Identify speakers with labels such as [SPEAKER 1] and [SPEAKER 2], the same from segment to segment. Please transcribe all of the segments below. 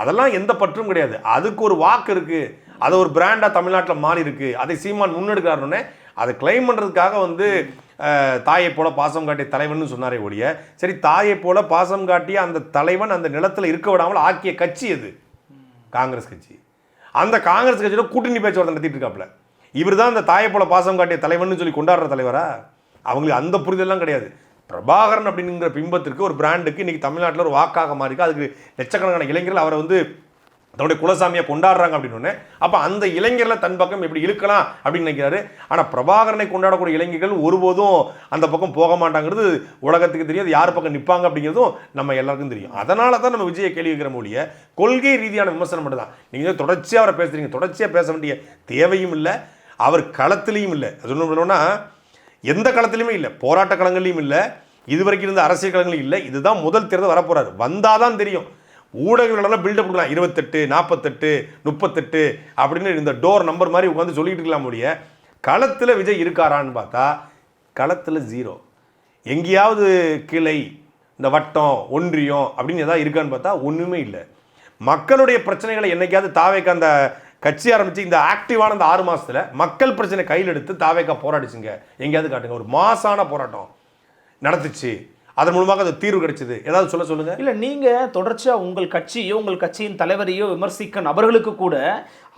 [SPEAKER 1] அதெல்லாம் எந்த பற்றும் கிடையாது. அதுக்கு ஒரு வாக்கு இருக்குது, அது ஒரு பிராண்டாக தமிழ்நாட்டில் மாறி இருக்குது, அதை சீமான் முன்னெடுக்கிறாருன்னே அதை கிளைம் பண்ணுறதுக்காக வந்து தாயை போல பாசம் காட்டிய தலைவன் சொன்னாரே ஒழிய, சரி தாயை போல பாசம் காட்டிய அந்த தலைவன் அந்த நிலத்தில் இருக்க விடாமல் ஆக்கிய கட்சி எது? காங்கிரஸ் கட்சி. அந்த காங்கிரஸ் கட்சியில் கூட்டணி பேச்சுவார்த்தை நடத்திட்டு இருக்காப்புல. இவர் தான் அந்த தாயை போல பாசம் காட்டிய தலைவன் சொல்லி கொண்டாடுற தலைவரா? அவங்களுக்கு அந்த புரிதெல்லாம் கிடையாது. பிரபாகரன் அப்படிங்கிற பிம்பத்திற்கு ஒரு பிராண்டுக்கு இன்னைக்கு தமிழ்நாட்டில் ஒரு வாக்காக மாறி இருக்கு. அதுக்கு லட்சக்கணக்கான இளைஞர்கள் அவரை வந்து தன்னுடைய குலசாமியை கொண்டாடுறாங்க அப்படின்னு. அப்போ அந்த இளைஞர்களை தன் பக்கம் எப்படி இழுக்கலாம் அப்படின்னு நினைக்கிறாரு. ஆனால் பிரபாகரனை கொண்டாடக்கூடிய இளைஞர்கள் ஒருபோதும் அந்த பக்கம் போக மாட்டாங்கிறது உலகத்துக்கு தெரியாது. யார் பக்கம் நிற்பாங்க அப்படிங்கிறதும் நம்ம எல்லாருக்கும் தெரியும். அதனால தான் நம்ம விஜயை கேள்வி வைக்கிற மொழிய கொள்கை ரீதியான விமர்சனம் மட்டும் தான். நீங்கள் தொடர்ச்சியாக அவரை பேசுகிறீங்க, தொடர்ச்சியாக பேச வேண்டிய தேவையும் இல்லை, அவர் களத்திலையும் இல்லை. அது ஒன்றுனா எந்த களத்திலையுமே இல்லை, போராட்ட களங்களையும் இல்லை, இதுவரைக்கும் இருந்த அரசியல் களங்களையும் இல்லை. இதுதான் முதல் தேர்தல் வரப்போறாரு. வந்தாதான் தெரியும். ஊடகங்களெல்லாம் பில்டப் கொடுக்கலாம், 28 48 38 அப்படின்னு இந்த டோர் நம்பர் மாதிரி உட்காந்து சொல்லிட்டு இருக்கலாம் முடிய. களத்தில் விஜய் இருக்காரான்னு பார்த்தா களத்தில் 0. எங்கேயாவது கிளை, இந்த வட்டம், ஒன்றியம் அப்படின்னு எதாவது இருக்கான்னு பார்த்தா ஒன்றுமே இல்லை. மக்களுடைய பிரச்சனைகளை என்னைக்காவது தாவேக்கா அந்த கட்சி ஆரம்பித்து இந்த ஆக்டிவான அந்த 6 மாதத்தில் மக்கள் பிரச்சனை கையில் எடுத்து தாவேக்கா போராடிச்சுங்க, எங்கேயாவது காட்டுங்க. ஒரு மாசான போராட்டம் நடத்துச்சு, அதன் மூலமாக அது தீர்வு கிடைச்சது, ஏதாவது சொல்லுங்க.
[SPEAKER 2] இல்லை, நீங்கள் தொடர்ச்சியாக உங்கள் கட்சியோ உங்கள் கட்சியின் தலைவரையோ விமர்சிக்க நபர்களுக்கு கூட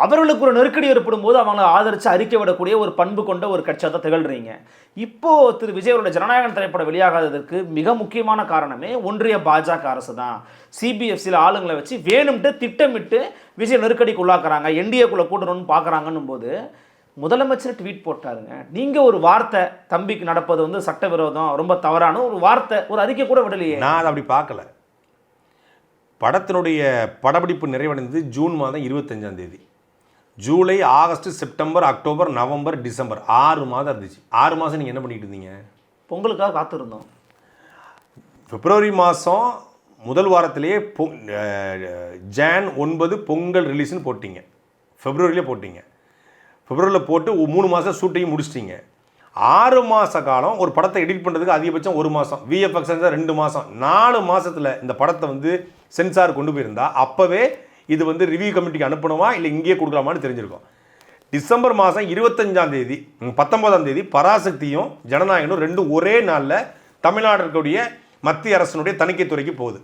[SPEAKER 2] அவர்களுக்கு ஒரு நெருக்கடி ஏற்படும் போது அவங்களை ஆதரித்து அறிக்கை விடக்கூடிய ஒரு பண்பு கொண்ட ஒரு கட்சியாக தான் திகழ்கிறீங்க. இப்போது திரு விஜய் அவருடைய ஜனநாயகன் திரைப்படம் வெளியாகாததற்கு மிக முக்கியமான காரணமே ஒன்றிய பாஜக அரசு தான். சிபிஎஃப்சியில் ஆளுங்களை வச்சு வேணும்ட்டு திட்டமிட்டு விஜய் நெருக்கடிக்கு உள்ளாக்குறாங்க, என்டிஏக்குள்ளே கூட்டணும்னு பார்க்குறாங்கன்னும் போது முதலமைச்சர் ட்வீட் போட்டாருங்க. நீங்கள் ஒரு வார்த்தை தம்பிக்கு நடப்பது வந்து சட்டவிரோதம், ரொம்ப தவறான ஒரு வார்த்தை, ஒரு அறிக்கை கூட விடலையே.
[SPEAKER 1] நான் அதை அப்படி பார்க்கல. படத்தினுடைய படப்பிடிப்பு நிறைவடைந்தது ஜூன் மாதம் 25ஆம் தேதி. July, August, September, October, November, December 6 மாதம் இருந்துச்சு. 6 மாதம் நீங்கள் என்ன பண்ணிட்டு இருந்தீங்க?
[SPEAKER 2] பொங்கலுக்காக காத்திருந்தோம்.
[SPEAKER 1] பிப்ரவரி மாதம் முதல் வாரத்திலேயே ஜான் 9 பொங்கல் ரிலீஸ்னு போட்டிங்க, பிப்ரவரியிலே போட்டிங்க. பிப்ரவரியில் போட்டு 3 மாதம் ஷூட்டிங் முடிச்சிட்டிங்க. 6 மாத காலம் ஒரு படத்தை எடிட் பண்ணுறதுக்கு அதிகபட்சம் 1 மாதம், விஎஃப்எக்ஸ் 2 மாதம், 4 மாதத்தில் இந்த படத்தை வந்து சென்சார் கொண்டு போயிருந்தா அப்போவே இது வந்து ரிவ்யூ கமிட்டிக்கு அனுப்பணுமா இல்லை இங்கேயே கொடுக்கலாமான்னு தெரிஞ்சிருக்கும். டிசம்பர் மாதம் 25ஆம் தேதி 19ஆம் தேதி பராசக்தியும் ஜனநாயகனும் 2 ஒரே நாளில் தமிழ்நாடு இருக்கக்கூடிய மத்திய அரசினுடைய தணிக்கைத்துறைக்கு போகுது.